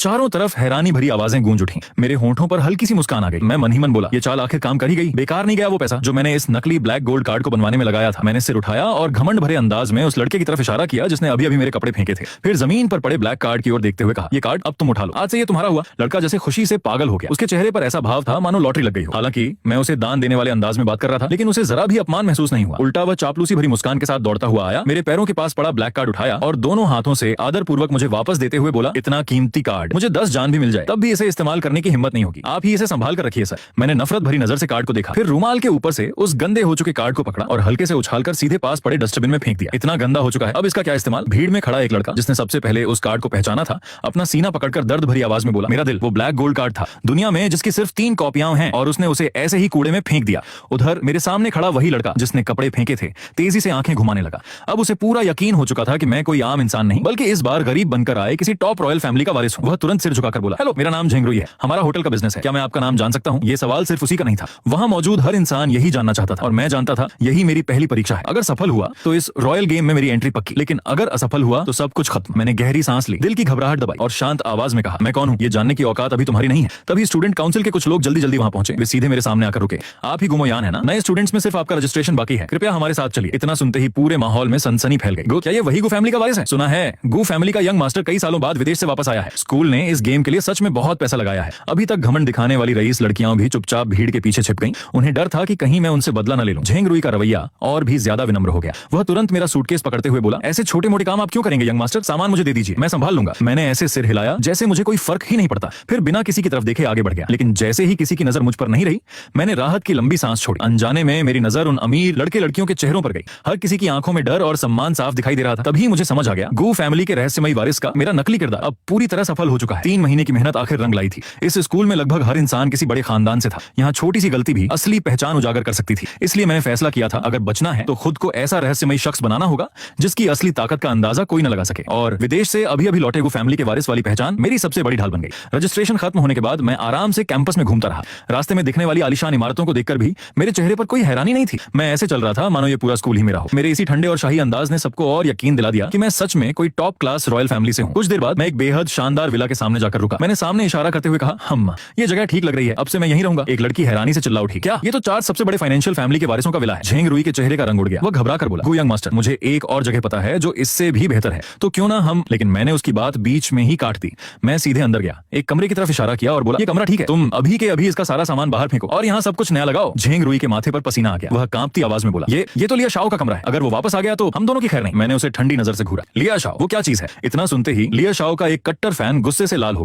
चारों तरफ हैरानी भरी आवाजें गूंज उठी। मेरे होंठों पर हल्की सी मुस्कान आ गई। मैं मन ही मन बोला, ये चाल आखिर काम कर ही गई। बेकार नहीं गया वो पैसा जो मैंने इस नकली ब्लैक गोल्ड कार्ड को बनवाने में लगाया था। मैंने सिर उठाया और घमंड भरे अंदाज में उस लड़के की तरफ इशारा किया जिसने अभी अभी मेरे कपड़े फेंके थे। फिर जमीन पर पड़े ब्लैक कार्ड की ओर देखते हुए कहा, ये कार्ड अब तुम उठा लो, आज से ये तुम्हारा हुआ। लड़का जैसे खुशी से पागल हो गया। उसके चेहरे पर ऐसा भाव था मानो लॉटरी लग गई हो। हालांकि मैं उसे दान देने वाले अंदाज में बात कर रहा था, लेकिन उसे जरा भी अपमान महसूस नहीं हुआ। उल्टा वह चापलूसी भरी मुस्कान के साथ दौड़ता हुआ आया, मेरे पैरों के पास पड़ा ब्लैक कार्ड उठाया और दोनों हाथों से आदर पूर्वक मुझे वापस देते हुए बोला, इतना कीमती कार्ड मुझे 10 जान भी मिल जाए तब भी इसे इस्तेमाल करने की हिम्मत नहीं होगी। आप ही इसे संभाल कर रखिए सर। मैंने नफरत भरी नजर से कार्ड को देखा, फिर रूमाल के ऊपर से उस गंदे हो चुके कार्ड को पकड़ा और हल्के से उछालकर सीधे पास पड़े डस्टबिन में फेंक दिया। इतना गंदा हो चुका है, अब इसका क्या इस्तेमाल। भीड़ में खड़ा एक लड़का जिसने सबसे पहले उस कार्ड को पहचाना था, अपना सीना पकड़कर दर्द भरी आवाज में बोला, मेरा दिल, वो ब्लैक गोल्ड कार्ड था दुनिया में जिसकी सिर्फ 3 कॉपियां हैं और उसने उसे ऐसे ही कूड़े में फेंक दिया। उधर मेरे सामने खड़ा वही लड़का जिसने कपड़े फेंके थे तेजी से आंखें घुमाने लगा। अब उसे पूरा यकीन हो चुका था कि मैं कोई आम इंसान नहीं बल्कि इस बार गरीब बनकर आए किसी टॉप रॉयल फैमिली का वारिस हूं। वह तुरंत सिर झुकाकर बोला, हेलो, मेरा नाम झेंगरुई है, हमारा होटल का बिजनेस है, क्या मैं आपका नाम जान सकता हूं। ये सवाल सिर्फ उसी का नहीं था, वहां मौजूद हर इंसान यही जानना चाहता था और मैं जानता था यही मेरी पहली परीक्षा है। अगर सफल हुआ तो इस रॉयल गेम में मेरी एंट्री पक्की, लेकिन अगर असफल हुआ तो सब कुछ खत्म। मैंने गहरी सांस ली, दिल की घबराहट दबाई और शांत आवाज में कहा, मैं कौन हूं ये जानने की औकात अभी तुम्हारी नहीं है। तभी स्टूडेंट काउंसिल के कुछ लोग जल्दी जल्दी वहां पहुंचे। वे सीधे मेरे सामने आकर रुके। आप ही गुमोयान है ना, नए स्टूडेंट्स में सिर्फ आपका रजिस्ट्रेशन बाकी है, कृपया हमारे साथ चलिए। इतना सुनते ही पूरे माहौल में सनसनी फैल गई। क्या ये वही गु फैमिली का वारिस है। सुना है गु फैमिली का यंग मास्टर कई सालों बाद विदेश से वापस आया है। स्कूल ने इस गेम के लिए सच में बहुत पैसा लगाया है। अभी तक घमंड दिखाने वाली रईस लड़कियां भी चुपचाप भीड़ के पीछे छिप गईं। उन्हें डर था कि कहीं मैं उनसे बदला न ले लूं। झेंगरुई का रवैया और भी ज्यादा विनम्र हो गया। वह तुरंत मेरा सूटकेस पकड़ते हुए बोला, ऐसे छोटे मोटे काम आप क्यों करेंगे यंग मास्टर, सामान मुझे दे दीजिए, मैं संभाल लूंगा। मैंने ऐसे सिर हिलाया जैसे मुझे कोई फर्क ही नहीं पड़ता, फिर बिना किसी की तरफ देखे आगे बढ़ गया। लेकिन जैसे ही किसी की नजर मुझ पर नहीं रही, मैंने राहत की लंबी सांस छोड़ी। अनजाने में मेरी नजर उन अमीर लड़के लड़कियों के चेहरों पर गई। हर किसी की आंखों में डर और सम्मान साफ दिखाई दे रहा था। तभी मुझे समझ आ गया, गु फैमिली के रहस्यमयी वारिस का मेरा नकली किरदार अब पूरी तरह सफल हो चुका है। 3 महीने की मेहनत आखिर रंग लाई थी। इस स्कूल में लगभग हर इंसान किसी बड़े खानदान से था। यहाँ छोटी सी गलती भी असली पहचान उजागर कर सकती थी। इसलिए मैंने फैसला किया था, अगर बचना है तो खुद को ऐसा रहस्यमयी शख्स बनाना होगा जिसकी असली ताकत का अंदाजा कोई न लगा सके। और विदेश से अभी अभी लौटे गु फैमिली के वारिस वाली पहचान मेरी सबसे बड़ी ढाल बन गई। रजिस्ट्रेशन खत्म होने के बाद मैं आराम से कैंपस में घूमता रहा। रास्ते में दिखने वाली आलीशान इमारतों को देखकर भी मेरे चेहरे पर कोई हैरानी नहीं थी। मैं ऐसे चल रहा था मानो ये पूरा स्कूल ही मेरा हो। मेरे इसी ठंडे और शाही अंदाज ने सबको और यकीन दिला दिया कि मैं सच में कोई टॉप क्लास रॉयल फैमिली से हूँ। कुछ देर बाद मैं एक बेहद शानदार विला के सामने जाकर रुका। मैंने सामने इशारा करते हुए कहा, हम ये जगह ठीक लग रही है, अब से मैं यहीं रहूंगा। एक लड़की हैरानी से चिल्ला उठी, क्या ये तो 4 सबसे बड़े फाइनेंशियल फैमिली के वारिसों का विला है। झेंगरुई के चेहरे का रंग उड़ गया। वह घबरा कर बोला, गु यंग मास्टर, मुझे एक और जगह पता है जो इससे भी बेहतर है, तो क्यों ना हम। लेकिन मैंने उसकी बात बीच में ही काट दी। मैं सीधे अंदर गया, एक कमरे की तरफ इशारा किया और बोला, ये कमरा ठीक है, तुम अभी के अभी इसका सारा सामान बाहर फेंको और यहाँ सब कुछ नया लगाओ। झेंगरुई के माथे पर पसीना आ गया। वह कांपती आवाज में बोला, ये तो लिया शाओ का कमरा है, अगर वो वापस आ गया तो हम दोनों की खैर नहीं। मैंने उसे ठंडी नजर से घूरा। लिया शाओ, वो क्या चीज है। इतना सुनते ही लिया शाओ का एक कट्टर फैन गुस्से से लाल हो